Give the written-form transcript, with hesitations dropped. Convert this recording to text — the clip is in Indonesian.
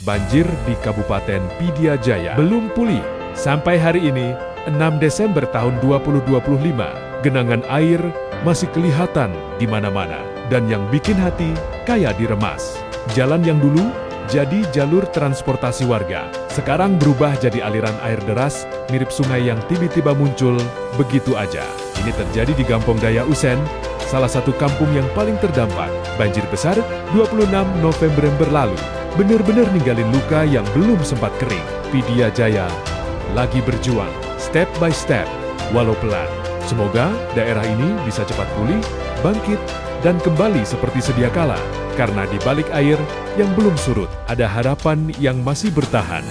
banjir di Kabupaten Pidie Jaya belum pulih. Sampai hari ini, 6 Desember tahun 2025, genangan air masih kelihatan di mana-mana. Dan yang bikin hati kayak diremas. Jalan yang dulu jadi jalur transportasi warga, sekarang berubah jadi aliran air deras, mirip sungai yang tiba-tiba muncul begitu aja. Ini terjadi di Gampong Daya Usen, salah satu kampung yang paling terdampak. Banjir besar 26 November lalu, benar-benar ninggalin luka yang belum sempat kering. Pidie Jaya lagi berjuang, step by step, walau pelan. Semoga daerah ini bisa cepat pulih, bangkit, dan kembali seperti sedia kala. Karena di balik air yang belum surut, ada harapan yang masih bertahan.